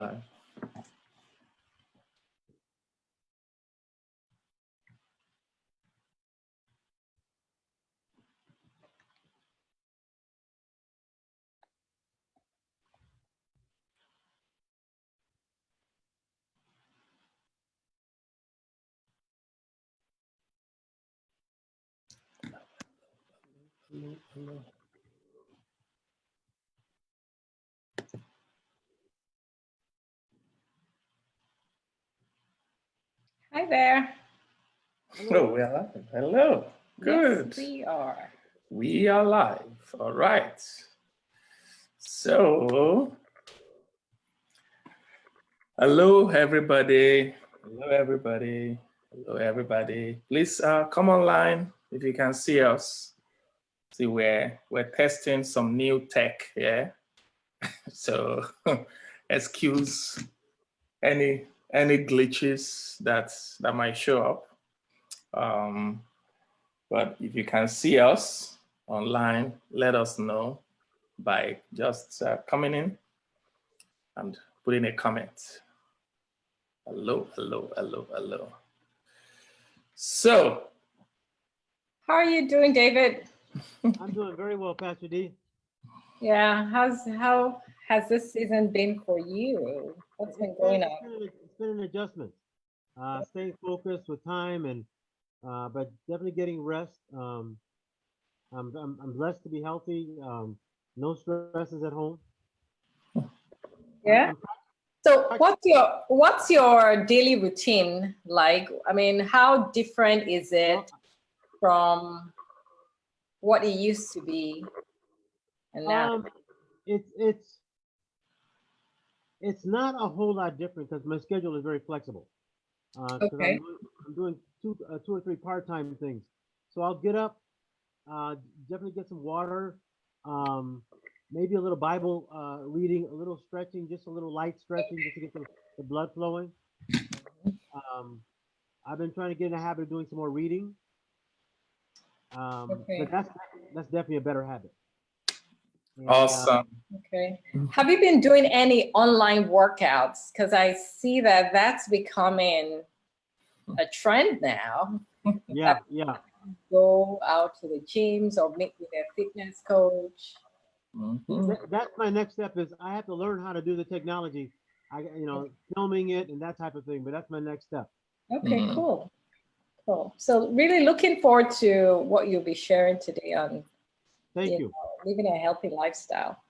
Hi. Hello. Hi there. Hello, we are live. Hello. Good. Yes, we are. We are live. All right. So, hello, everybody. Hello, everybody. Hello, everybody. Please come online if you can see us. See, we're testing some new tech here. So, excuse any glitches that might show up. But if you can see us online, let us know by just coming in and putting a comment. Hello, hello, hello, hello. So, how are you doing, David? I'm doing very well, Pastor D. Yeah, how has this season been for you? What's been going on? It's been an adjustment. Staying focused with time and but definitely getting rest. I'm blessed to be healthy. No stresses at home. Yeah. So what's your daily routine like? I mean, how different is it from what it used to be and now? It's not a whole lot different because my schedule is very flexible. Okay. I'm doing two or three part-time things. So I'll get up, definitely get some water, maybe a little Bible reading, a little stretching, just a little light stretching just to get the blood flowing. I've been trying to get in the habit of doing some more reading. Okay. But that's definitely a better habit. And, awesome. Okay. Have you been doing any online workouts? Because I see that that's becoming a trend now. Yeah. Go out to the gyms or meet with a fitness coach. That's my next step. Is I have to learn how to do the technology. Filming it and that type of thing. But that's my next step. Okay, cool. So really looking forward to what you'll be sharing today on Thank you. Living a healthy lifestyle.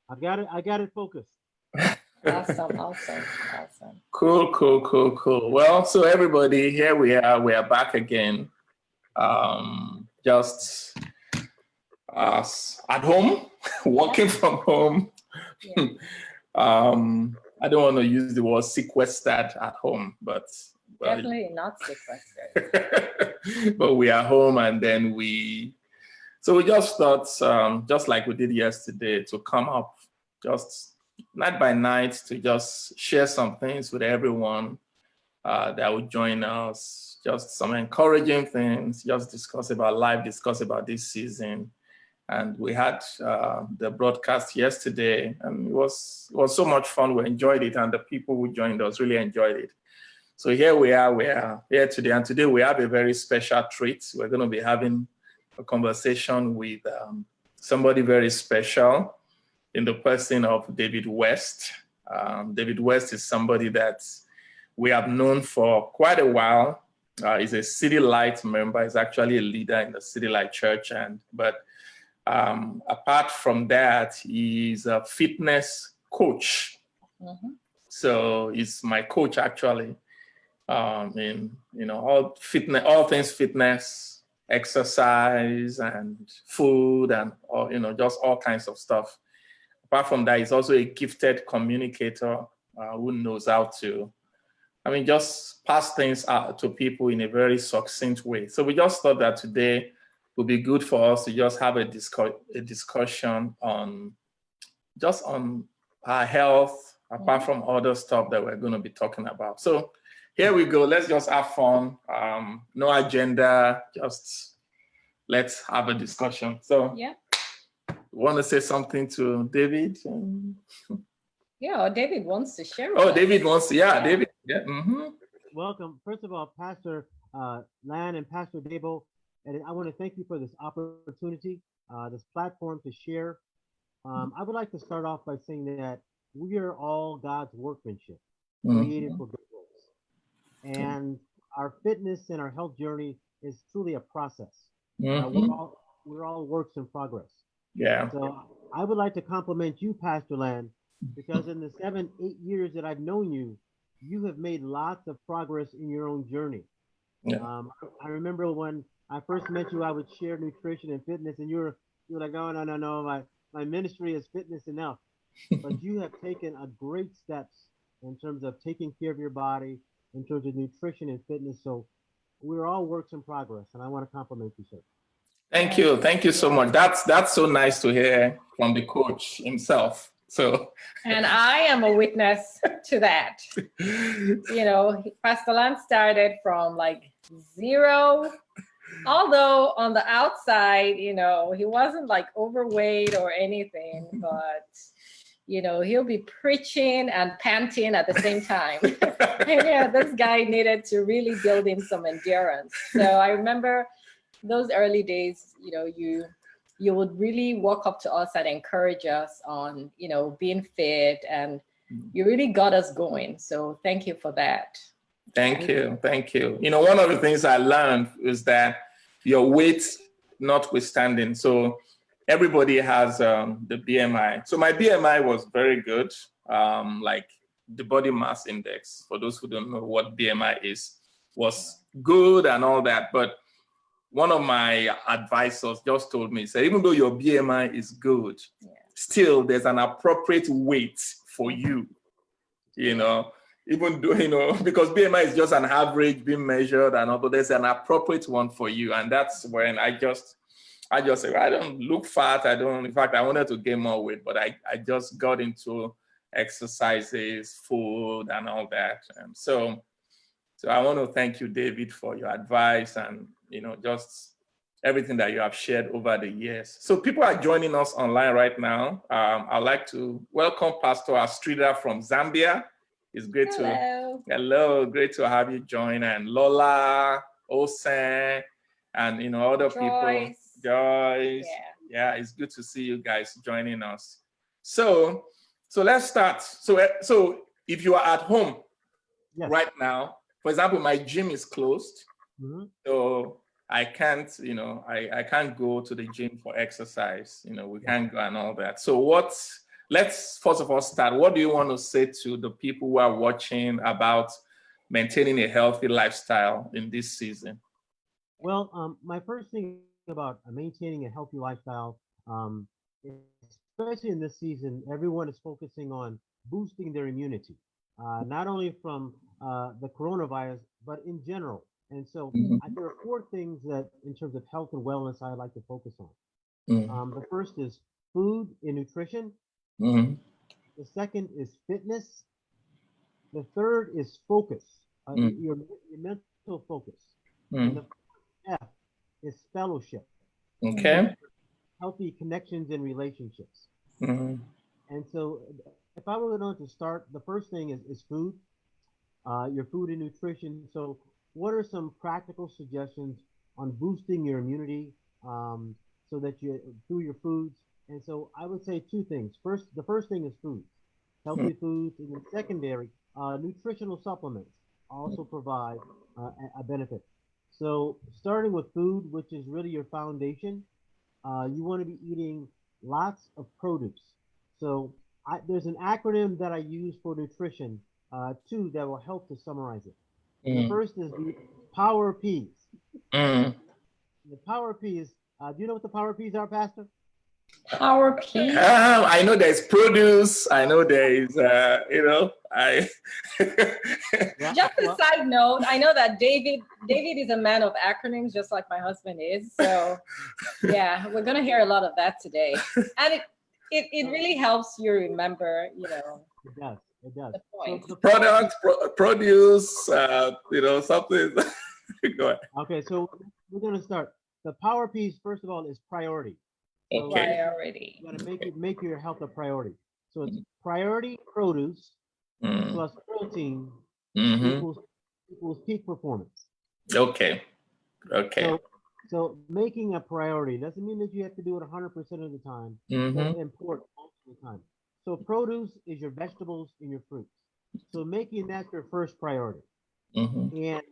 I got it focused. Awesome. Cool. Well, so everybody, here we are back again. Just us at home, working from home. Yeah. I don't want to use the word sequestered at home, but Definitely not sequestered. but we are home, and then we just thought, just like we did yesterday, to come up just night by night to just share some things with everyone that would join us, just some encouraging things, just discuss about life, discuss about this season. And we had the broadcast yesterday, and it was so much fun. We enjoyed it, and the people who joined us really enjoyed it. So here we are here today, and today we have a very special treat. We're going to be having a conversation with somebody very special in the person of David West. David West is somebody that we have known for quite a while. He's a City Light member. He's actually a leader in the City Light Church, but apart from that, he's a fitness coach. So he's my coach actually. In all things fitness, exercise, and food, and just all kinds of stuff. Apart from that, he's also a gifted communicator who knows how to, just pass things out to people in a very succinct way. So we just thought that today would be good for us to just have a discussion on our health, apart from other stuff that we're going to be talking about. So here we go. Let's just have fun. No agenda. Just let's have a discussion. So, yeah. Want to say something to David? Yeah, David wants to share with Oh, us. David wants to, yeah, Yeah. David. Yeah. Mm-hmm. Welcome. First of all, Pastor Lan and Pastor Debo, and I want to thank you for this opportunity, this platform to share. I would like to start off by saying that we are all God's workmanship, created for good works. And our fitness and our health journey is truly a process. Mm-hmm. We're all works in progress. Yeah. So I would like to compliment you, Pastor Land, because in the 8 years that I've known you, you have made lots of progress in your own journey. Yeah. I remember when I first met you, I would share nutrition and fitness, and you were like, oh, no, my ministry is fitness enough. But you have taken a great steps in terms of taking care of your body, in terms of nutrition and fitness. So we're all works in progress, and I want to compliment you, sir. Thank you. Thank you so much. That's so nice to hear from the coach himself. So, And I am a witness to that. You know, Pastor Lance started from like zero, although on the outside, you know, he wasn't like overweight or anything, but you know, he'll be preaching and panting at the same time. Yeah, this guy needed to really build him some endurance. So I remember those early days, you know, you would really walk up to us and encourage us on, you know, being fit, and you really got us going. So thank you for that. Thank you. Thank you. You know, one of the things I learned is that your weight notwithstanding, so everybody has the BMI. So my BMI was very good, like the body mass index, for those who don't know what BMI is, was good and all that. But one of my advisors just told me, said, even though your BMI is good, still there's an appropriate weight for you, you know, even though, you know, because BMI is just an average being measured and all, but there's an appropriate one for you. And that's when I just said, I don't look fat. In fact, I wanted to gain more weight, but I just got into exercises, food and all that. And so I want to thank you, David, for your advice and, you know, just everything that you have shared over the years. So people are joining us online right now. I'd like to welcome Pastor Astrida from Zambia. It's great great to have you join, and Lola, Osen, and, you know, other people. Joyce. Yeah, it's good to see you guys joining us. So let's start. So if you are at home right now, for example, my gym is closed. So I can't, you know, I can't go to the gym for exercise, you know, we can't go and all that. So let's first of all start. What do you want to say to the people who are watching about maintaining a healthy lifestyle in this season? Well, my first thing about maintaining a healthy lifestyle, especially in this season, everyone is focusing on boosting their immunity, not only from the coronavirus, but in general. And so there are 4 things that, in terms of health and wellness, I like to focus on. The first is food and nutrition. The second is fitness. The third is focus, your mental focus. And the F is fellowship. Okay. Healthy connections and relationships. And so if I were going to start, the first thing is food, your food and nutrition. So what are some practical suggestions on boosting your immunity so that you through your foods? And so I would say 2 things. The first thing is food, healthy foods, and then secondary, nutritional supplements also provide a benefit. So starting with food, which is really your foundation, you want to be eating lots of produce. So there's an acronym that I use for nutrition, too, that will help to summarize it. The first is the Power Ps. The Power Ps, do you know what the Power Ps are, Pastor? Power P. I know there's produce. I know there is, you know, Just a side note, I know that David is a man of acronyms, just like my husband is. So yeah, we're gonna hear a lot of that today, and it really helps you remember, you know. It does. The point. So product, produce, you know, something. Go ahead. Okay, so we're gonna start. The Power Ps, first of all, is priority. So Okay. Priority. you gotta make your health a priority. So it's priority produce Mm. plus protein Mm-hmm. equals peak performance. Okay. Okay. So making a priority doesn't mean that you have to do it 100% of the time, Mm-hmm. but important most of the time. So produce is your vegetables and your fruits. So making that your first priority. Mm-hmm. And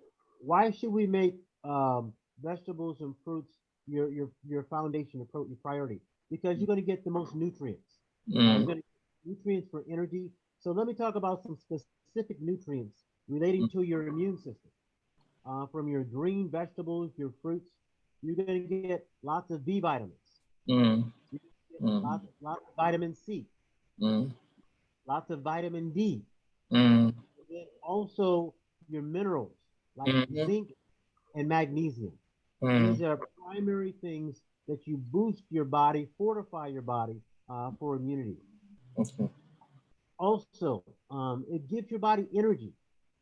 why should we make vegetables and fruits your foundation, your priority? Because you're going to get the most nutrients. You're going to get nutrients for energy. So let me talk about some specific nutrients relating to your immune system. From your green vegetables, your fruits, you're going to get lots of B vitamins. Mm. You get Mm. lots of vitamin C, Mm. lots of vitamin D. Mm. And then also your minerals like Mm-hmm. zinc and magnesium. Mm. These are primary things that you boost your body, fortify your body for immunity. Okay. Also, it gives your body energy.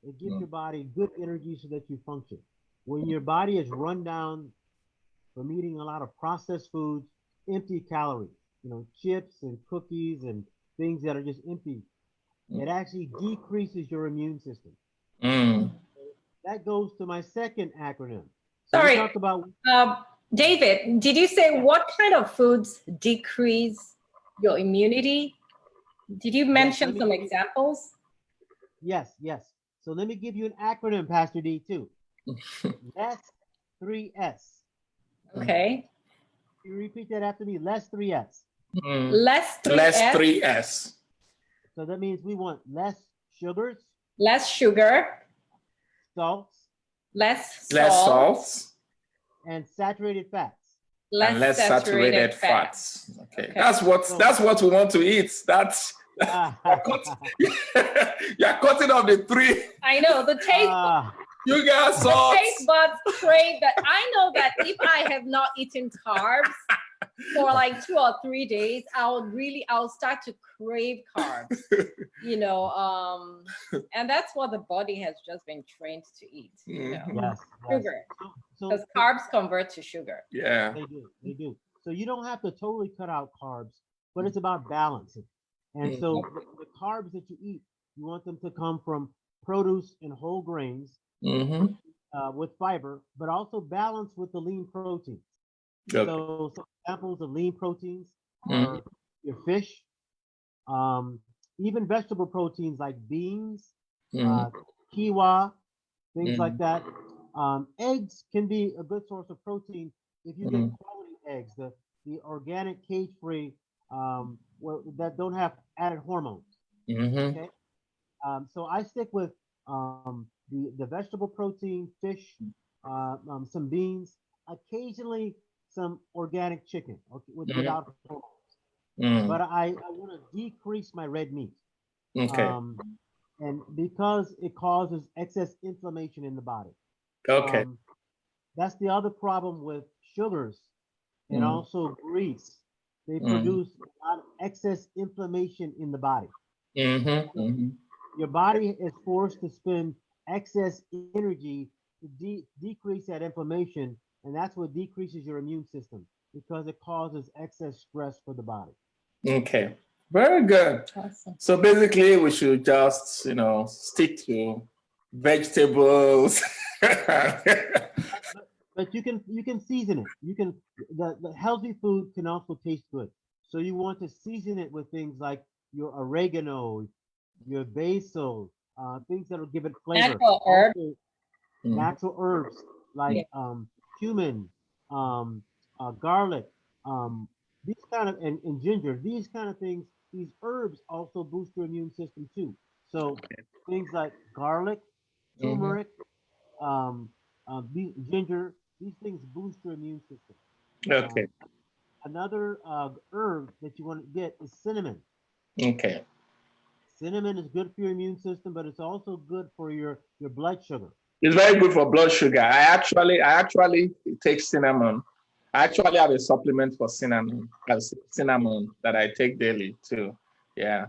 It gives Mm. your body good energy so that you function. When your body is run down from eating a lot of processed foods, empty calories, chips and cookies and things that are just empty, it actually decreases your immune system. Mm. That goes to my second acronym. So we Sorry, talked about David, did you say what kind of foods decrease your immunity? Did you mention some examples? Yes. So let me give you an acronym, Pastor D, too. Less 3S. Okay. You repeat that after me. Less 3S. Mm. Less 3S. Less 3S. So that means we want less sugars, Less sugar, salts, less Less salt, salts. and saturated fats. And less saturated fats. Okay. That's what we want to eat. That's you're cutting off the three. I know the taste. You got salt. Taste buds crave that. I know that if I have not eaten carbs for like 2 or 3 days, I'll start to crave carbs. And that's what the body has just been trained to eat. Yes. Sugar. Because carbs convert to sugar. Yeah. They do. So you don't have to totally cut out carbs, but it's about balancing. And so the carbs that you eat, you want them to come from produce and whole grains with fiber, but also balanced with the lean proteins. Okay. So some examples of lean proteins are your fish, even vegetable proteins like beans, quinoa, things like that. Eggs can be a good source of protein if you get quality eggs, the organic cage-free that don't have added hormones. Okay. So I stick with the vegetable protein, fish, some beans, occasionally some organic chicken without hormones. But I want to decrease my red meat. Okay. And because it causes excess inflammation in the body. Okay. That's the other problem with sugars and also grease. They produce a lot of excess inflammation in the body. Your body is forced to spend excess energy to decrease that inflammation, and that's what decreases your immune system because it causes excess stress for the body. Okay. Very good. Awesome. So basically, we should just, stick to vegetables. But you can season it. The healthy food can also taste good. So you want to season it with things like your oregano, your basil, things that will give it flavor. Natural herbs. Also, natural herbs like cumin, garlic, these kind of and ginger. These kind of things. These herbs also boost your immune system too. So things like garlic, turmeric, ginger. These things boost your immune system. Okay. Another herb that you want to get is cinnamon. Okay. Cinnamon is good for your immune system, but it's also good for your blood sugar. It's very good for blood sugar. I actually take cinnamon. I actually have a supplement for cinnamon that I take daily too. Yeah.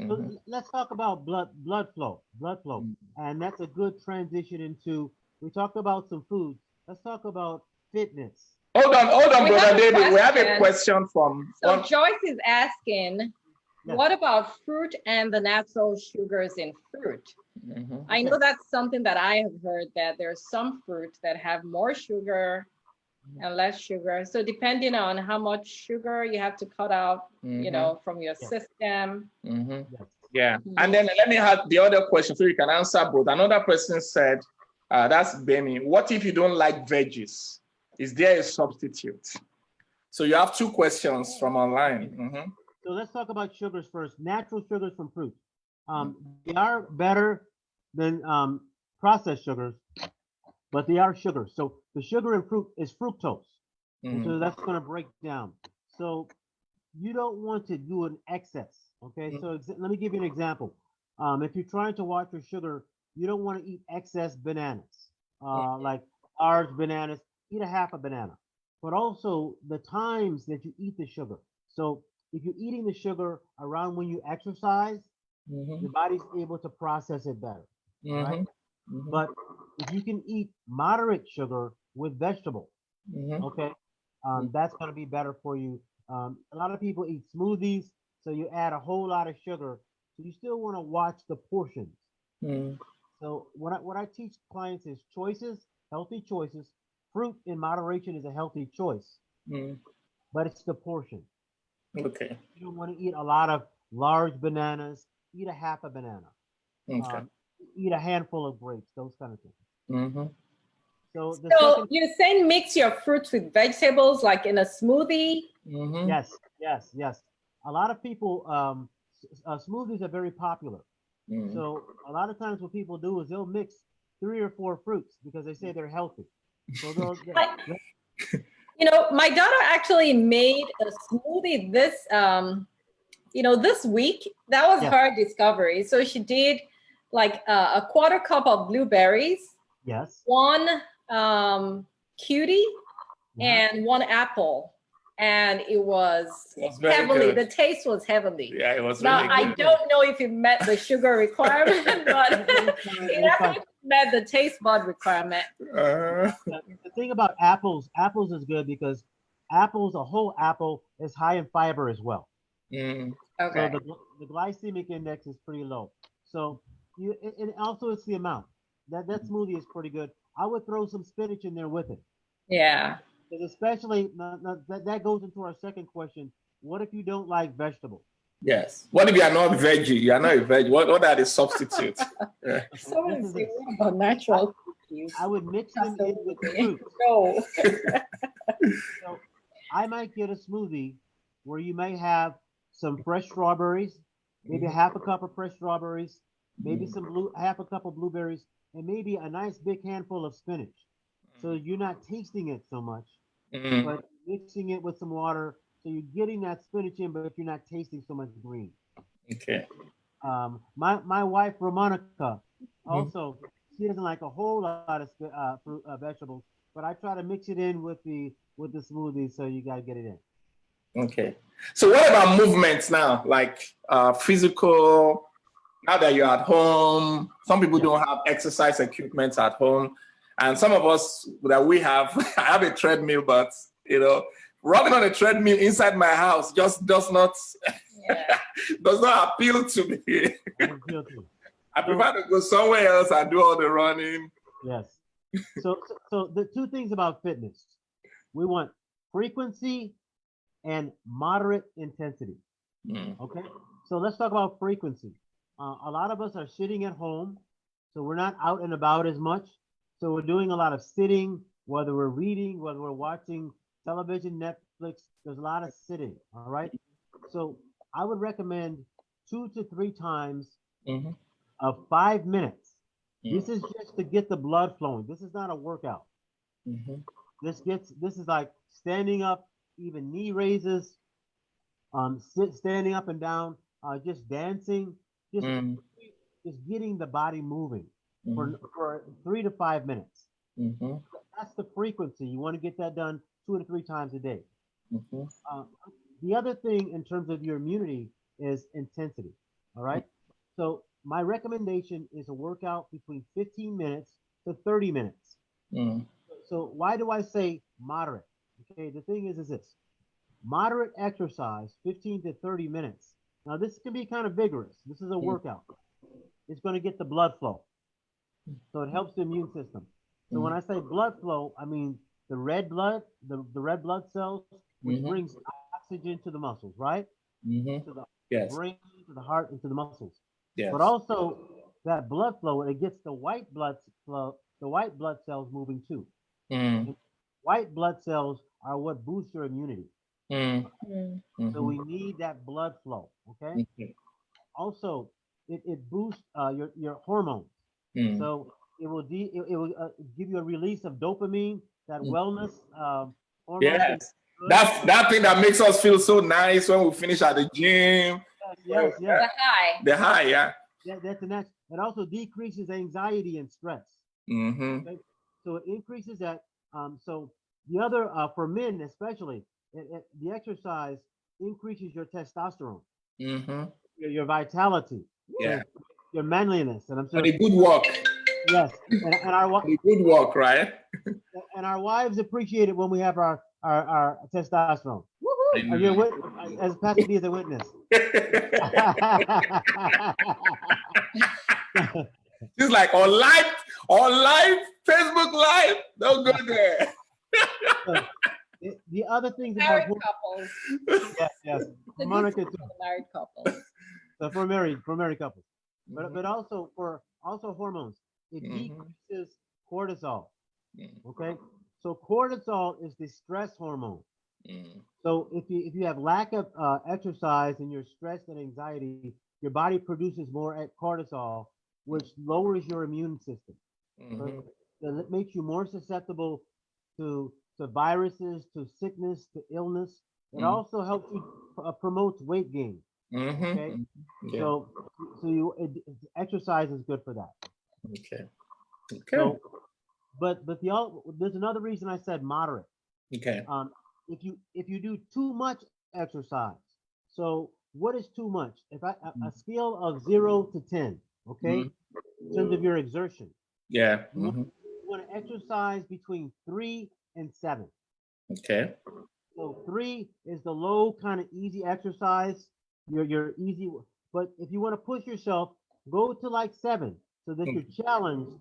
So let's talk about blood flow, and that's a good transition into. We talked about some foods. Let's talk about fitness. Hold on, brother David. We have a question from. So Joyce is asking, what about fruit and the natural sugars in fruit? I know that's something that I have heard, that there's some fruit that have more sugar and less sugar. So depending on how much sugar you have to cut out, you know, from your system. Yeah. And then let me have the other question so you can answer both. Another person said, that's Benny, what if you don't like veggies? Is there a substitute? So you have two questions from online. So let's talk about sugars first. Natural sugars from fruit. They are better than processed sugars, but they are sugars. So the sugar in fruit is fructose. And so that's going to break down. So you don't want to do an excess. Okay, so let me give you an example. If you're trying to watch your sugar, you don't want to eat excess bananas, like large bananas. Eat a half a banana, but also the times that you eat the sugar. So if you're eating the sugar around when you exercise, your body's able to process it better, right? But if you can eat moderate sugar with vegetables, okay, that's going to be better for you. A lot of people eat smoothies, so you add a whole lot of sugar. So you still want to watch the portions. So what I teach clients is choices, healthy choices. Fruit in moderation is a healthy choice, but it's the portion. Okay. You don't want to eat a lot of large bananas. Eat a half a banana. Okay. Eat a handful of grapes. Those kind of things. So you're saying mix your fruits with vegetables, like in a smoothie? Yes. A lot of people, smoothies are very popular. So a lot of times what people do is they'll mix 3 or 4 fruits because they say they're healthy. So you know, my daughter actually made a smoothie this, you know, this week. That was her discovery. So she did like a quarter cup of blueberries. Yes. 1 cutie and 1 apple, and it was heavenly. The taste was heavenly. Yeah, it was now really I good. don't know if it met the sugar requirement, but it definitely met the taste bud requirement. The thing about apples is good because a whole apple is high in fiber as well. Okay. So the glycemic index is pretty low. So and also it's the amount. That smoothie is pretty good. I would throw some spinach in there with it. Yeah. Because especially that goes into our second question. What if you don't like vegetables? Yes. What if you are not veggie? You are not a veg. What are the substitutes? Someone say about natural cookies. I would mix them in with the fruit. No. So I might get a smoothie where you may have some fresh strawberries, maybe half a cup of fresh strawberries, maybe half a cup of blueberries, and maybe a nice big handful of spinach. So you're not tasting it so much, but mixing it with some water. So you're getting that spinach in, but you're not tasting so much green. Okay. My wife, Romanica, also, she doesn't like a whole lot of fruit, vegetables, but I try to mix it in with the smoothie, so you got to get it in. Okay. So what about movements now? Like physical, now that you're at home, some people don't have exercise equipment at home. And some of us that we have, I have a treadmill, but you know, running on a treadmill inside my house just does not appeal to me. I prefer to go somewhere else and do all the running. Yes. So the two things about fitness, we want frequency and moderate intensity. Okay. So let's talk about frequency. A lot of us are sitting at home, so we're not out and about as much. So we're doing a lot of sitting, whether we're reading, whether we're watching television, Netflix, there's a lot of sitting, all right? So I would recommend 2 to 3 times of 5 minutes. This is just to get the blood flowing. This is not a workout. This is like standing up, even knee raises, standing up and down, just dancing, just getting the body moving for 3 to 5 minutes. That's the frequency. You want to get that done 2 to 3 times a day. The other thing in terms of your immunity is intensity. All right. So my recommendation is a workout between 15 minutes to 30 minutes. So why do I say moderate? Okay. The thing is this: moderate exercise, 15 to 30 minutes, Now this can be kind of vigorous. This is a workout. It's going to get the blood flow. So it helps the immune system. So when I say blood flow, I mean the red blood, the red blood cells, which brings oxygen to the muscles, right? To the brain, to the heart, and to the muscles. Yes. But also that blood flow, it gets the white blood flow, the white blood cells moving too. White blood cells are what boost your immunity. So we need that blood flow. Okay. Also, it boosts your hormones. So it will give you a release of dopamine, that wellness hormone. Yes. That's that thing that makes us feel so nice when we finish at the gym. Yes. The high. The high, yeah. That's the next. It also decreases anxiety and stress. Okay? So it increases that. So the other for men especially, the exercise increases your testosterone, your vitality, your manliness, and I'm saying the good work. Yes, and our the good work, right? And our wives appreciate it when we have our testosterone. Are you as Pastor D is a witness? She's like on live, Facebook Live. Don't go there. The other things married about couples. Yes. Monica too. Married couples. So for married couples, but also hormones. It decreases cortisol. Okay, so cortisol is the stress hormone. So if you have lack of exercise and you're stressed and anxiety, your body produces more cortisol, which lowers your immune system. So it makes you more susceptible to viruses, to sickness, to illness. It also helps you promotes weight gain. Okay, so exercise is good for that. Okay. So, but there's another reason I said moderate. Okay. If you do too much exercise, so what is too much? If a scale of 0 to 10, okay, in terms of your exertion. Yeah. You want to exercise between 3 and 7. Okay. So 3 is the low kind of easy exercise. You're easy, but if you want to push yourself, go to like 7, so that you're challenged,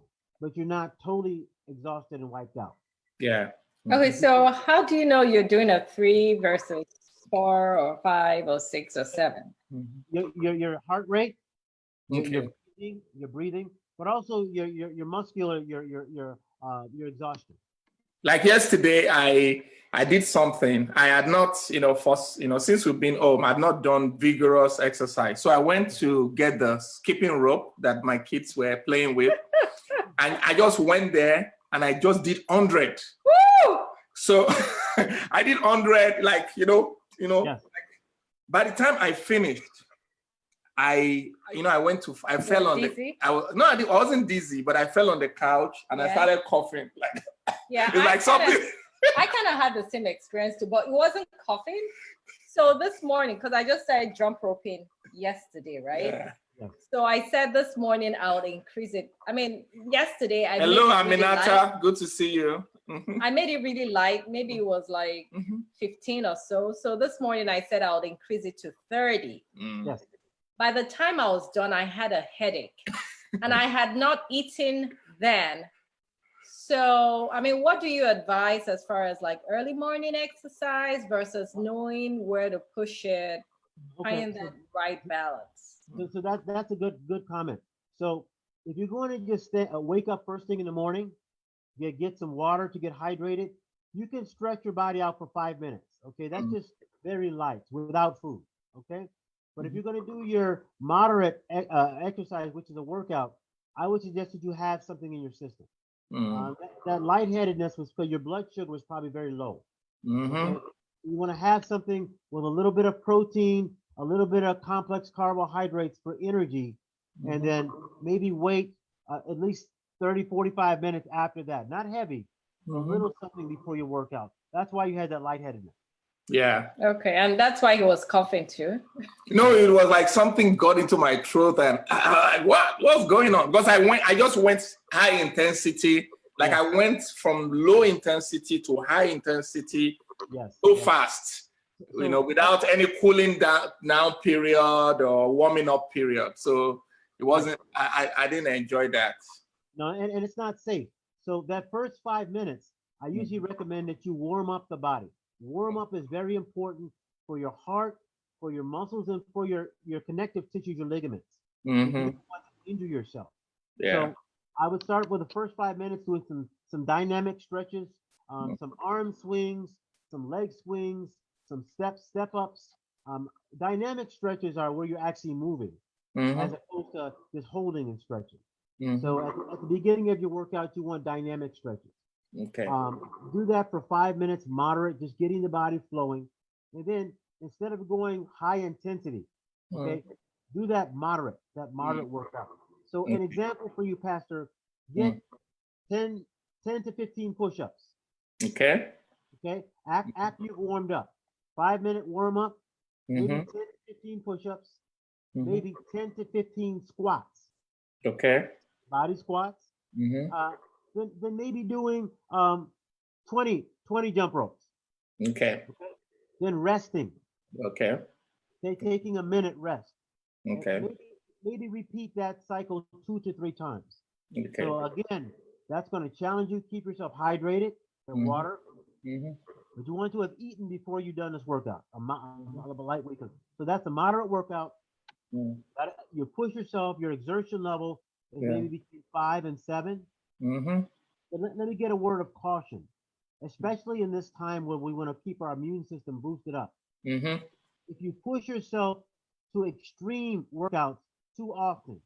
but you're not totally exhausted and wiped out. Yeah. Okay, so how do you know you're doing a 3 versus 4 or 5 or 6 or 7? Your heart rate, your breathing, but also your muscular, your exhaustion. Like yesterday, I did something. I had not, since we've been home, I've not done vigorous exercise. So I went to get the skipping rope that my kids were playing with. And I just went there and I just did 100. Woo! So I did 100, Yes. By the time I finished, I fell on dizzy? I wasn't dizzy, but I fell on the couch and I started coughing. It's like something. I kind of had the same experience too, but it wasn't coughing. So this morning, because I just started jump roping yesterday, right? Yeah. So I said this morning I'll increase it. I mean, yesterday I Hello, made it really Aminata. light. Good to see you. I made it really light. Maybe it was like 15 or so. So this morning I said I would increase it to 30. Yes. By the time I was done, I had a headache and I had not eaten then. So, I mean, what do you advise as far as like early morning exercise versus knowing where to push it, finding that right balance? So that's a good comment. So if you're going to just wake up first thing in the morning, get some water to get hydrated, you can stretch your body out for 5 minutes. Okay, that's just very light without food. Okay, but if you're going to do your moderate exercise, which is a workout, I would suggest that you have something in your system. That lightheadedness was because your blood sugar was probably very low. Okay? You want to have something with a little bit of protein, a little bit of complex carbohydrates for energy, and then maybe wait at least 30-45 minutes after that. Not heavy, a little something before your workout. That's why you had that lightheadedness. Yeah. Okay, and that's why he was coughing too. It was like something got into my throat, and what's going on? Because I just went high intensity. Like I went from low intensity to high intensity so fast. you know, without any cooling down period or warming up period. So it wasn't, I didn't enjoy that. No, and it's not safe. So that first 5 minutes, I usually recommend that you warm up the body. Warm up is very important for your heart, for your muscles, and for your connective tissues, your ligaments. You don't want to injure yourself. Yeah. So I would start with the first 5 minutes doing some dynamic stretches, some arm swings, some leg swings, some step ups. Dynamic stretches are where you're actually moving, as opposed to just holding and stretching. So at the beginning of your workout, you want dynamic stretches. Okay. Do that for 5 minutes, moderate, just getting the body flowing. And then instead of going high intensity, okay, do that moderate workout. So an example for you, Pastor, get 10 to 15 push-ups. Okay. Okay. After you've warmed up, 5 minute warm up, maybe 10 to 15 push-ups, maybe 10 to 15 squats. Okay. Body squats. Then maybe doing 20 jump ropes. Okay. Then resting. Okay. Taking a minute rest. Okay. Maybe repeat that cycle 2 to 3 times. Okay. So again, that's going to challenge you. Keep yourself hydrated and water. But you want to have eaten before you've done this workout. A light workout. So that's a moderate workout. You push yourself. Your exertion level is maybe between 5 and 7. But let me get a word of caution, especially in this time where we want to keep our immune system boosted up. If you push yourself to extreme workouts too often,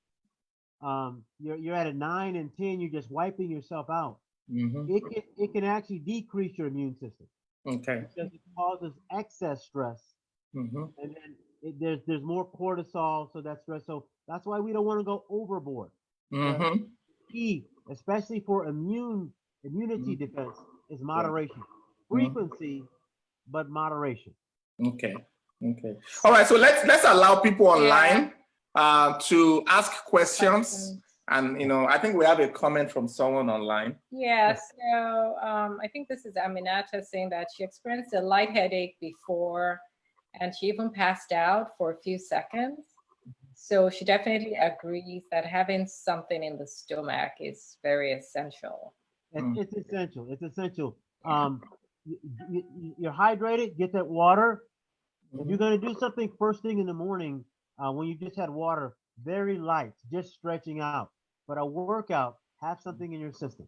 you're at a 9 and 10, you're just wiping yourself out. It can actually decrease your immune system. Okay. Because it causes excess stress, and then there's more cortisol, so that's stress. So that's why we don't want to go overboard. Key, especially for immunity defense, is moderation. Frequency, but moderation. Okay. Okay. All right. So let's allow people online to ask questions. And, you know, I think we have a comment from someone online. Yeah, so I think this is Aminata saying that she experienced a light headache before and she even passed out for a few seconds. So she definitely agrees that having something in the stomach is very essential. It's essential. It's essential. You're hydrated, get that water. If you're going to do something first thing in the morning, when you just had water, very light, just stretching out. But a workout, have something in your system.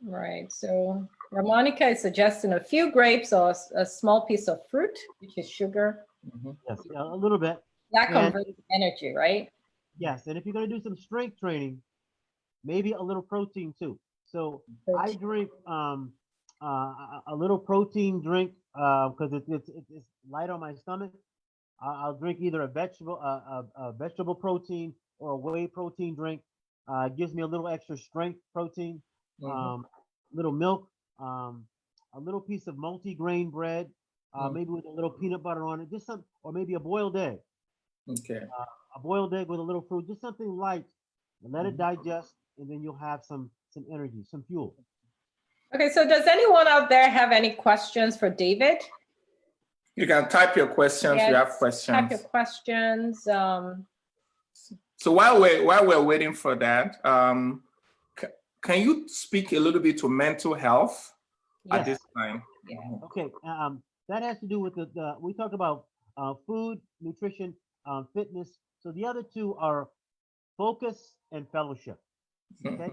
Right. So Ramonica is suggesting a few grapes or a small piece of fruit, which is sugar. Yes, a little bit. That converts energy, right? Yes, and if you're going to do some strength training, maybe a little protein too. So I drink a little protein drink because it's light on my stomach. I'll drink either a vegetable protein or a whey protein drink. It gives me a little extra strength protein. Little milk, a little piece of multi-grain bread, maybe with a little peanut butter on it, just some, or maybe a boiled egg. Okay. A boiled egg with a little fruit, just something light, and let it digest, and then you'll have some energy, some fuel. Okay, so does anyone out there have any questions for David? You can type your questions. Yes, we have questions. Type your questions. So while we're waiting for that, can you speak a little bit to mental health at this time? Yeah. Okay, that has to do with the we talked about food, nutrition, fitness. So the other two are focus and fellowship. Okay,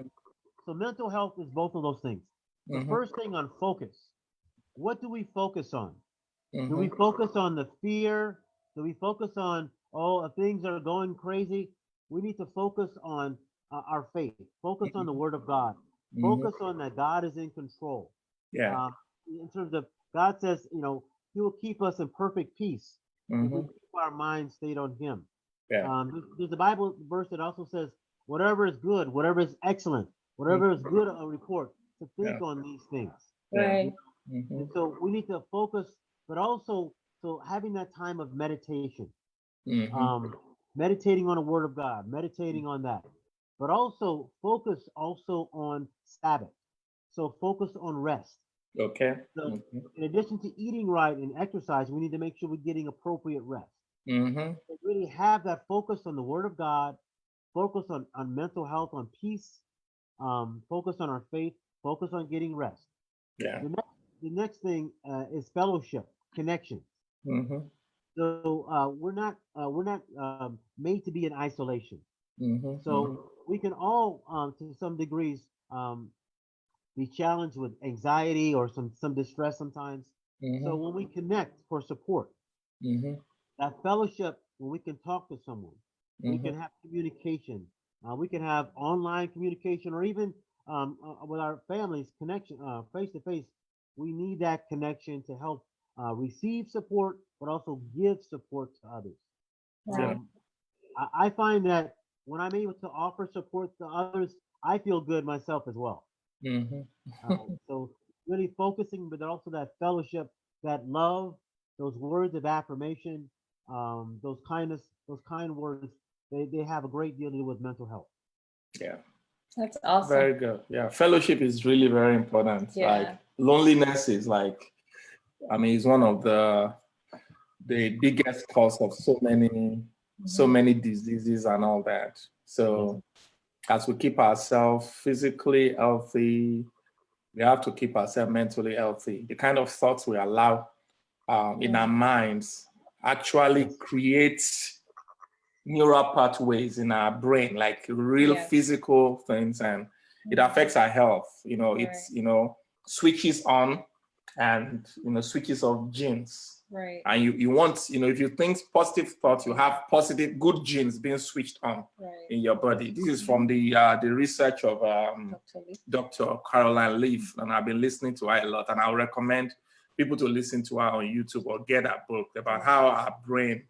so mental health is both of those things. The first thing on focus, what do we focus on? Do we focus on the fear? Do we focus on, things are going crazy? We need to focus on our faith. Focus on the Word of God. Focus on that God is in control. Yeah. In terms of God says, He will keep us in perfect peace if we keep our mind stayed on Him. Yeah. There's a Bible verse that also says, whatever is good, whatever is excellent, whatever is good a report, to think on these things. Right. And so we need to focus, but also so having that time of meditation, meditating on the Word of God, meditating on that, but also focus also on Sabbath. So focus on rest. Okay. So Mm-hmm. in addition to eating right and exercise, we need to make sure we're getting appropriate rest. Mm-hmm. So really have that focus on the Word of God, focus on mental health, on peace, focus on our faith, focus on getting rest. Yeah. The next thing is fellowship, connection. Mm-hmm. So we're not made to be in isolation. Mm-hmm. Mm-hmm. So we can all, to some degrees, um, be challenged with anxiety or some distress sometimes. So Mm-hmm. when we connect for support, Mm-hmm. that fellowship, when we can talk to someone, we Mm-hmm. can have communication, we can have online communication, or even with our families connection face to face. We need that connection to help receive support, but also give support to others. Yeah. Right. Um, I find that when I'm able to offer support to others, I feel good myself as well. Mm-hmm. So really focusing, but also that fellowship, that love, those words of affirmation, those kindness, those kind words, they have a great deal to do with mental health. Yeah. That's awesome. Very good. Yeah. Fellowship is really very important. Yeah. Like loneliness is like, I mean, it's one of the biggest cause of so Mhm. many diseases and all that. So as we keep ourselves physically healthy, we have to keep ourselves mentally healthy. The kind of thoughts we allow in our minds actually Yes. creates neural pathways in our brain, like real Yes. physical things, and it affects our health. You know, Right. it's switches on and switches off genes. Right. And you want, if you think positive thoughts, you have positive, good genes being switched on Right. in your body. This is from the research of Dr. Lee. Dr. Caroline Leaf, and I've been listening to her a lot. And I'll recommend people to listen to her on YouTube or get a book about how our brain,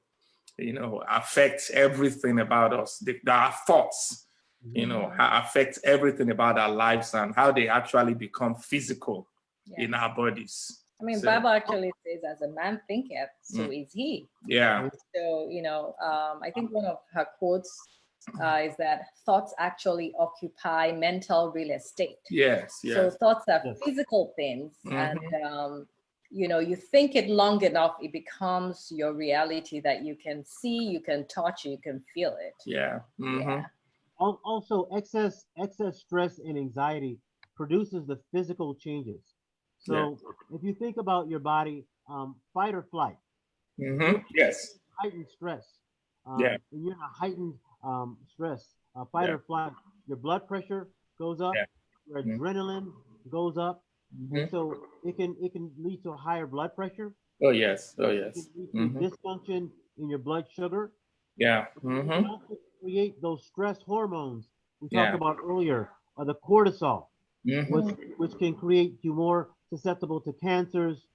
affects everything about us. Our thoughts, affect everything about our lives and how they actually become physical in Yes. our bodies. I mean, So, Bible actually says, "As a man thinketh, so is he." yeah, So, I think one of her quotes is that thoughts actually occupy mental real estate. yes, So yes. thoughts are Yes. physical things, Mhm. and you think it long enough, it becomes your reality that you can see, you can touch, you can feel it. Yeah. Mm-hmm. Yeah. Also, excess stress and anxiety produces the physical changes. Yeah. So if you think about your body, fight or flight, Mm-hmm. Yes. heightened stress. Yeah. When you're in a heightened stress, fight Yeah. or flight, your blood pressure goes up, Yeah. your Mm-hmm. adrenaline goes up, and Mm-hmm. so it can lead to a higher blood pressure. Oh yes. Oh It can yes. lead Mm-hmm. to dysfunction in your blood sugar. Yeah. It can Mm-hmm. also create those stress hormones we talked Yeah. about earlier, or the cortisol, Mm-hmm. which can create you more susceptible to cancers,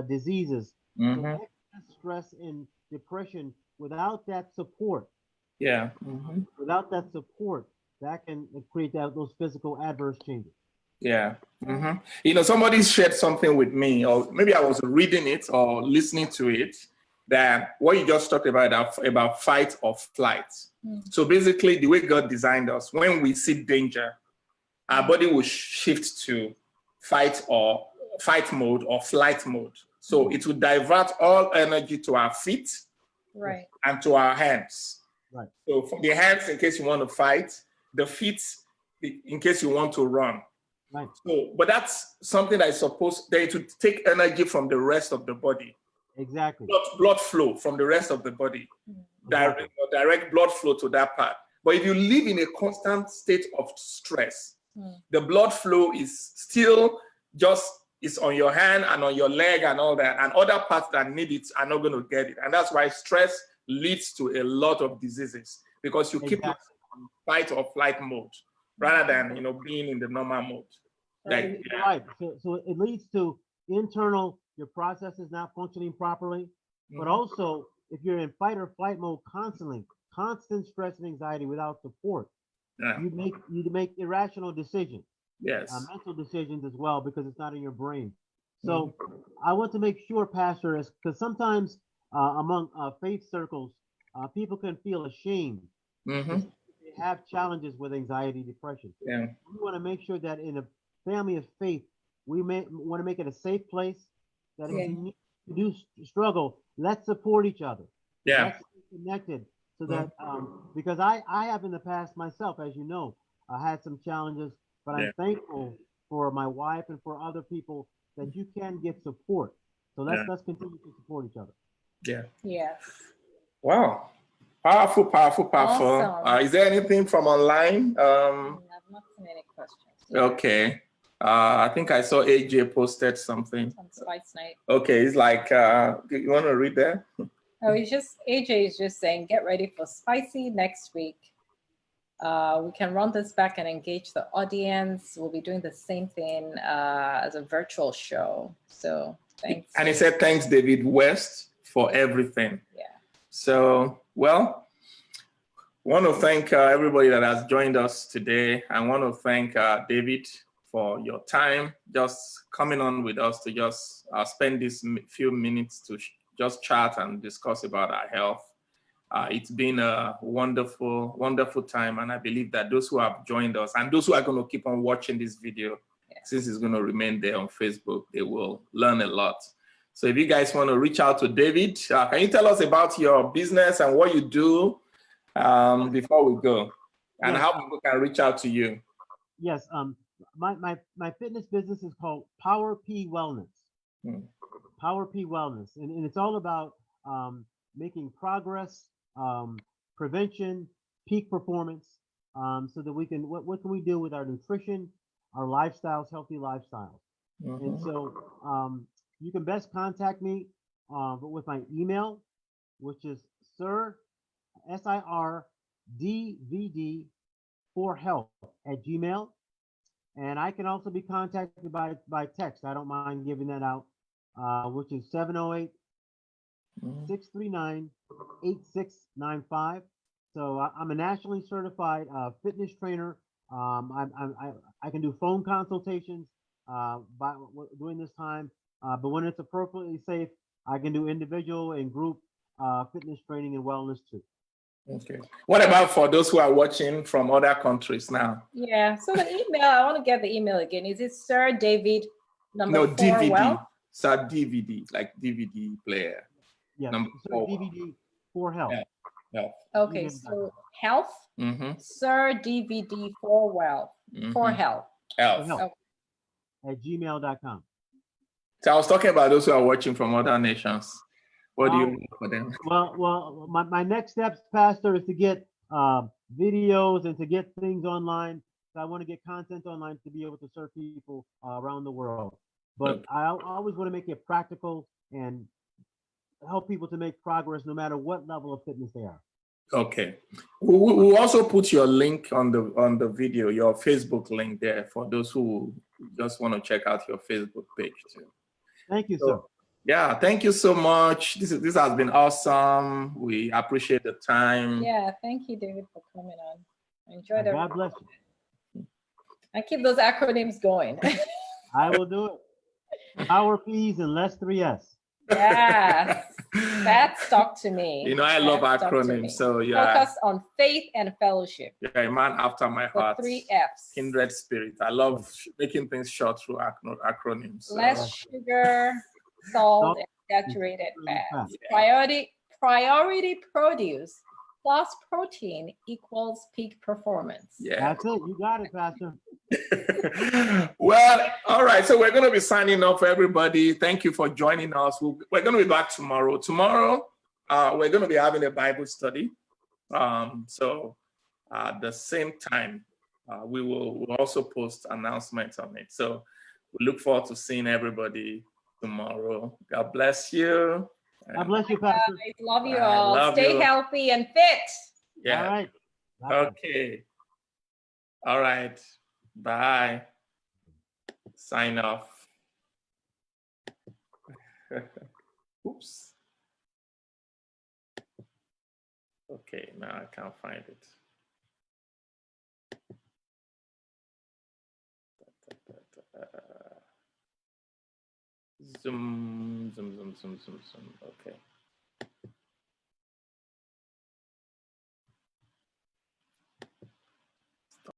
diseases. So Mm-hmm. excess stress and depression without that support, Yeah. Mm-hmm. without that support, that can create those physical adverse changes. Yeah. Mm-hmm. Somebody shared something with me, or maybe I was reading it or listening to it, that what you just talked about fight or flight. So basically, the way God designed us, when we see danger, our body will shift to fight mode or flight mode. So it will divert all energy to our feet Right. and to our hands. Right. So for the hands, in case you want to fight, the feet, in case you want to run. Right. So, but that's something that is supposed to take energy from the rest of the body. Exactly. Blood flow from the rest of the body. Exactly. Direct blood flow to that part. But if you live in a constant state of stress, the blood flow is still just is on your hand and on your leg and all that, and other parts that need it are not going to get it. And that's why stress leads to a lot of diseases, because you keep Exactly. on fight or flight mode rather than being in the normal mode. Like, You're right. So it leads to your processes not functioning properly, but also if you're in fight or flight mode constantly, constant stress and anxiety without support, yeah. you make irrational decisions, Yes. mental decisions as well, because it's not in your brain. So I want to make sure, Pastor, because sometimes among faith circles, people can feel ashamed to say they have challenges with anxiety, depression. Yeah. We want to make sure that in a family of faith, We want to make it a safe place that if Yeah. you do struggle, let's support each other. Yeah. Let's stay connected so that because I have in the past myself, as you know, I had some challenges, but Yeah. I'm thankful for my wife and for other people that you can get support. So Yeah. let's continue to support each other. Yeah. Yes. Wow. Powerful, powerful, powerful. Awesome. Is there anything from online? I've not seen any questions. Okay. I think I saw AJ posted something. On Spice Night. Okay, it's like, you want to read that? Oh, AJ is just saying, get ready for spicy next week. We can run this back and engage the audience. We'll be doing the same thing as a virtual show. So thanks. And he said, thanks, David West, for everything. Yeah. So, well, I want to thank everybody that has joined us today. I want to thank David for your time, just coming on with us to just spend these few minutes to just chat and discuss about our health. It's been a wonderful, wonderful time. And I believe that those who have joined us and those who are going to keep on watching this video, since it's going to remain there on Facebook, they will learn a lot. So if you guys want to reach out to David, can you tell us about your business and what you do before we go? And how people can reach out to you? Yes. My fitness business is called Power P Wellness. Power P Wellness. And it's all about making progress, prevention, peak performance, so that we can, what can we do with our nutrition, our lifestyles, healthy lifestyles. And so you can best contact me with my email, which is SIRDVD for health at Gmail. And I can also be contacted by text. I don't mind giving that out, which is 708 639 8695. So I'm a nationally certified fitness trainer. I can do phone consultations during this time, but when it's appropriately safe, I can do individual and group fitness training and wellness too. Okay. What about for those who are watching from other countries now? Yeah. So the email, I want to get the email again. Is it Sir David number 4 DVD. Wealth? Sir DVD, like DVD player. Yes. Number So 4. DVD for health. Yeah. Okay. So health. Sir DVD for wealth. For health. Health. For health. At gmail.com. So I was talking about those who are watching from other nations. What do you want for them? Well, my next steps, Pastor, is to get videos and to get things online. So I want to get content online to be able to serve people around the world. But I always want to make it practical and help people to make progress no matter what level of fitness they are. Okay. We'll also put your link on the video, your Facebook link there for those who just want to check out your Facebook page too. Thank you, sir. Yeah, thank you so much. This has been awesome. We appreciate the time. Yeah, thank you, David, for coming on. I enjoyed it. God bless you. I keep those acronyms going. I will do it. Power P's and less 3S. Yes, that stuck to me. You know, I love acronyms. So yeah. Focus on faith and fellowship. Yeah, a man after my heart. The 3 F's. Kindred spirit. I love making things short through acronyms. So. Less sugar, salt, and saturated fats. Priority produce plus protein equals peak performance. Yeah. That's it. You got it, Pastor. Well, all right. So we're going to be signing off, everybody. Thank you for joining us. We're going to be back tomorrow. Tomorrow, we're going to be having a Bible study. So at the same time, we'll also post announcements on it. So we look forward to seeing everybody tomorrow. God bless you. God bless you, Pastor. Guys, love you all. Stay healthy and fit. Yeah. All right. Okay. All right. Bye. Sign off. Oops. Okay, now I can't find it. Zoom. Okay.